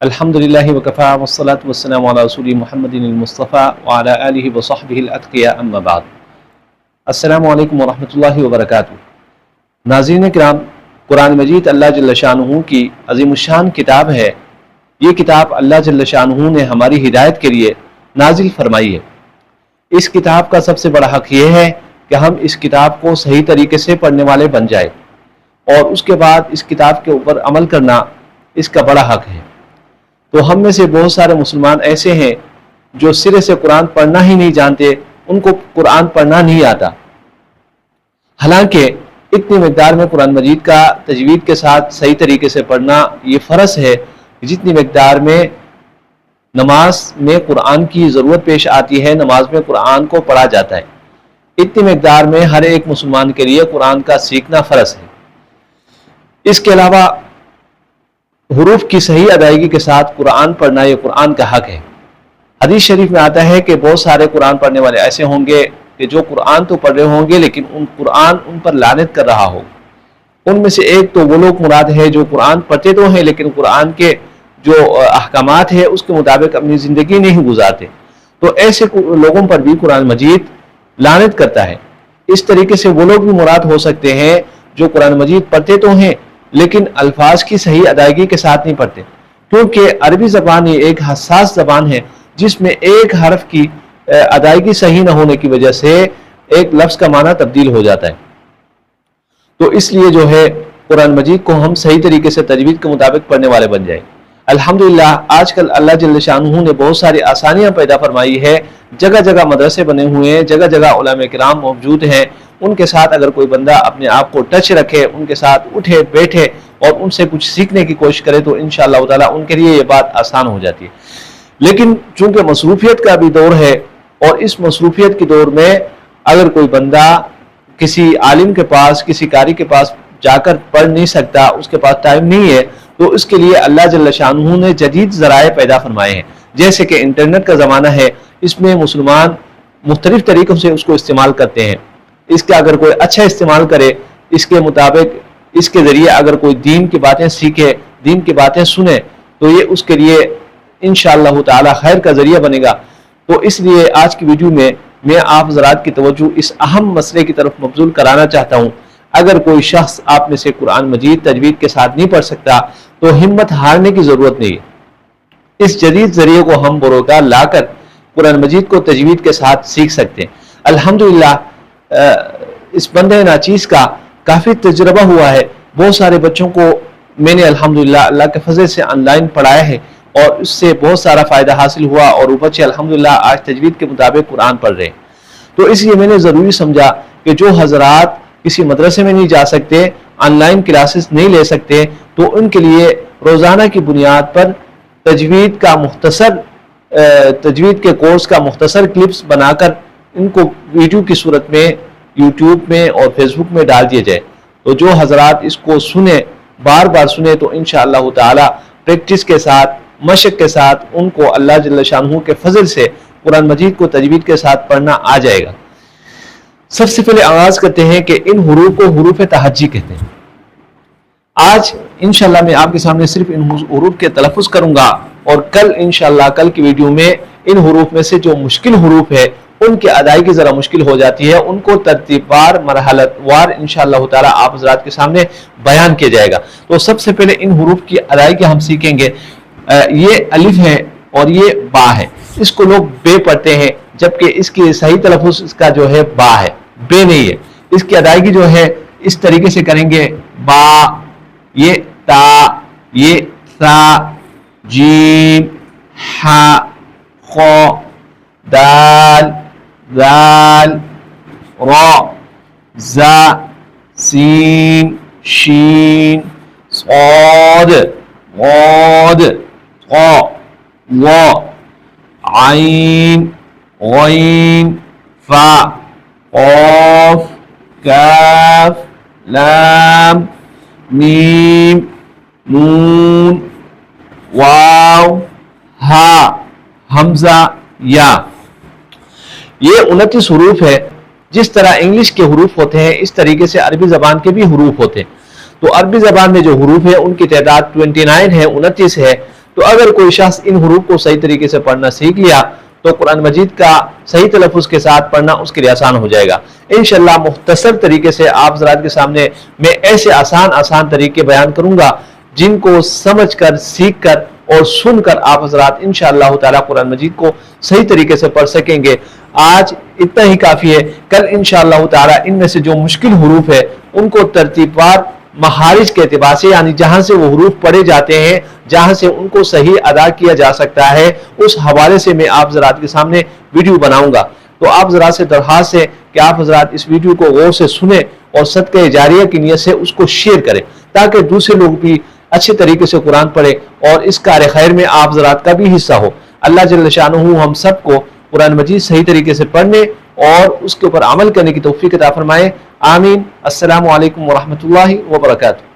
الحمدللہ وکفا والصلاة والسلام علی رسول محمد المصطفیٰ وعلی آلہ وصحبہ الاتقیاء اما بعد۔ السلام علیکم ورحمۃ اللہ وبرکاتہ۔ ناظرین کرام، قرآن مجید اللہ جل شانہ کی عظیم الشان کتاب ہے۔ یہ کتاب اللہ جل شانہ نے ہماری ہدایت کے لیے نازل فرمائی ہے۔ اس کتاب کا سب سے بڑا حق یہ ہے کہ ہم اس کتاب کو صحیح طریقے سے پڑھنے والے بن جائیں، اور اس کے بعد اس کتاب کے اوپر عمل کرنا اس کا بڑا حق ہے۔ تو ہم میں سے بہت سارے مسلمان ایسے ہیں جو سرے سے قرآن پڑھنا ہی نہیں جانتے، ان کو قرآن پڑھنا نہیں آتا۔ حالانکہ اتنی مقدار میں قرآن مجید کا تجوید کے ساتھ صحیح طریقے سے پڑھنا یہ فرض ہے، جتنی مقدار میں نماز میں قرآن کی ضرورت پیش آتی ہے، نماز میں قرآن کو پڑھا جاتا ہے، اتنی مقدار میں ہر ایک مسلمان کے لیے قرآن کا سیکھنا فرض ہے۔ اس کے علاوہ حروف کی صحیح ادائیگی کے ساتھ قرآن پڑھنا یہ قرآن کا حق ہے۔ حدیث شریف میں آتا ہے کہ بہت سارے قرآن پڑھنے والے ایسے ہوں گے کہ جو قرآن تو پڑھ رہے ہوں گے لیکن قرآن ان پر لعنت کر رہا ہو۔ ان میں سے ایک تو وہ لوگ مراد ہے جو قرآن پڑھتے تو ہیں لیکن قرآن کے جو احکامات ہیں اس کے مطابق اپنی زندگی نہیں گزارتے، تو ایسے لوگوں پر بھی قرآن مجید لعنت کرتا ہے۔ اس طریقے سے وہ لوگ بھی مراد ہو سکتے ہیں جو قرآن مجید پڑھتے تو ہیں لیکن الفاظ کی صحیح ادائیگی کے ساتھ نہیں پڑھتے، کیونکہ عربی زبان یہ ایک حساس زبان ہے جس میں ایک حرف کی ادائیگی صحیح نہ ہونے کی وجہ سے ایک لفظ کا معنی تبدیل ہو جاتا ہے۔ تو اس لیے جو ہے قرآن مجید کو ہم صحیح طریقے سے تجوید کے مطابق پڑھنے والے بن جائیں۔ الحمدللہ آج کل اللہ جل شانہ نے بہت ساری آسانیاں پیدا فرمائی ہے، جگہ جگہ مدرسے بنے ہوئے ہیں، جگہ جگہ علماء کرام موجود ہیں۔ ان کے ساتھ اگر کوئی بندہ اپنے آپ کو ٹچ رکھے، ان کے ساتھ اٹھے بیٹھے اور ان سے کچھ سیکھنے کی کوشش کرے تو انشاءاللہ تعالی ان کے لیے یہ بات آسان ہو جاتی ہے۔ لیکن چونکہ مصروفیت کا بھی دور ہے، اور اس مصروفیت کے دور میں اگر کوئی بندہ کسی عالم کے پاس، کسی قاری کے پاس جا کر پڑھ نہیں سکتا، اس کے پاس ٹائم نہیں ہے، تو اس کے لیے اللہ جل شانہ نے جدید ذرائع پیدا فرمائے ہیں، جیسے کہ انٹرنیٹ کا زمانہ ہے۔ اس میں مسلمان مختلف طریقوں سے اس کو استعمال کرتے ہیں۔ اس کا اگر کوئی اچھا استعمال کرے، اس کے مطابق اس کے ذریعے اگر کوئی دین کی باتیں سیکھے، دین کی باتیں سنے، تو یہ اس کے لیے انشاءاللہ تعالی خیر کا ذریعہ بنے گا۔ تو اس لیے آج کی ویڈیو میں آپ حضرات کی توجہ اس اہم مسئلے کی طرف مبذول کرانا چاہتا ہوں۔ اگر کوئی شخص آپ میں سے قرآن مجید تجوید کے ساتھ نہیں پڑھ سکتا تو ہمت ہارنے کی ضرورت نہیں ہے۔ اس جدید ذریعے کو ہم بروکار لا کر قرآن مجید کو تجوید کے ساتھ سیکھ سکتے ہیں۔ الحمدللہ اس بندے ناچیز کا کافی تجربہ ہوا ہے۔ بہت سارے بچوں کو میں نے الحمدللہ اللہ کے فضل سے آن لائن پڑھایا ہے، اور اس سے بہت سارا فائدہ حاصل ہوا، اور وہ بچے الحمدللہ آج تجوید کے مطابق قرآن پڑھ رہے ہیں۔ تو اس لیے میں نے ضروری سمجھا کہ جو حضرات کسی مدرسے میں نہیں جا سکتے، آن لائن کلاسز نہیں لے سکتے، تو ان کے لیے روزانہ کی بنیاد پر تجوید کے کورس کا مختصر کلپس بنا کر ان کو ویڈیو کی صورت میں یوٹیوب میں اور فیس بک میں ڈال دیا جائے۔ تو جو حضرات اس کو سنیں، بار بار سنیں، تو انشاءاللہ تعالی پریکٹس کے ساتھ، مشق کے ساتھ ان کو اللہ جل شانہ کے فضل سے قرآن مجید کو تجوید کے ساتھ پڑھنا آ جائے گا۔ سب سے پہلے آغاز کرتے ہیں کہ ان حروف کو حروف تہجی کہتے ہیں۔ آج انشاءاللہ میں آپ کے سامنے صرف ان حروف کے تلفظ کروں گا، اور کل کی ویڈیو میں ان حروف میں سے جو مشکل حروف ہے ان کی ادائیگی ذرا مشکل ہو جاتی ہے، ان کو ترتیب وار، مرحلت وار انشاءاللہ تعالی آپ حضرات کے سامنے بیان کیا جائے گا۔ تو سب سے پہلے ان حروف کی ادائیگی ہم سیکھیں گے۔ یہ الف ہے اور یہ با ہے، اس کو لوگ بے پڑھتے ہیں، جبکہ اس کی صحیح تلفظ اس کا جو ہے با ہے، بے نہیں ہے۔ اس کی ادائیگی جو ہے اس طریقے سے کریں گے: با، یہ تا، یہ ثا، جیم، ہا، خو، دال، ذال، را، زا، سین، شین، صاد، غاد، قا، وا، عین، غین، فا، قاف، کاف، لام، میم، نون، واو، ہا، حمزہ، یا۔ یہ 29 حروف ہے۔ جس طرح انگلش کے حروف ہوتے ہیں اس طریقے سے عربی زبان کے بھی حروف ہوتے ہیں۔ تو عربی زبان میں جو حروف ہیں ان کی تعداد 29 ہے، 29 ہے۔ تو اگر کوئی شخص ان حروف کو صحیح طریقے سے پڑھنا سیکھ لیا تو قرآن مجید کا صحیح تلفظ کے ساتھ پڑھنا اس کے لیے آسان ہو جائے گا۔ انشاءاللہ مختصر طریقے سے آپ حضرات کے سامنے میں ایسے آسان طریقے بیان کروں گا جن کو سمجھ کر، سیکھ کر اور سن کر آپ حضرات انشاءاللہ تعالی قرآن مجید کو صحیح طریقے سے پڑھ سکیں گے۔ آج اتنا ہی کافی ہے، کل انشاءاللہ تعالی ان میں سے جو مشکل حروف ہے ان کو ترتیب وار مخارج کے اعتبار سے، یعنی جہاں سے وہ حروف پڑھے جاتے ہیں، جہاں سے ان کو صحیح ادا کیا جا سکتا ہے، اس حوالے سے میں آپ حضرات کے سامنے ویڈیو بناؤں گا۔ تو آپ حضرات سے درخواست ہے کہ آپ حضرات اس ویڈیو کو غور سے سنیں اور صدقہ جاریہ کی نیت سے اس کو شیئر کریں تاکہ دوسرے لوگ بھی اچھے طریقے سے قرآن پڑھیں اور اس کار خیر میں آپ حضرات کا بھی حصہ ہو۔ اللہ جل شانہ ہم سب کو قرآن مجید صحیح طریقے سے پڑھنے اور اس کے اوپر عمل کرنے کی توفیق عطا فرمائے۔ آمین۔ السلام علیکم ورحمۃ اللہ وبرکاتہ۔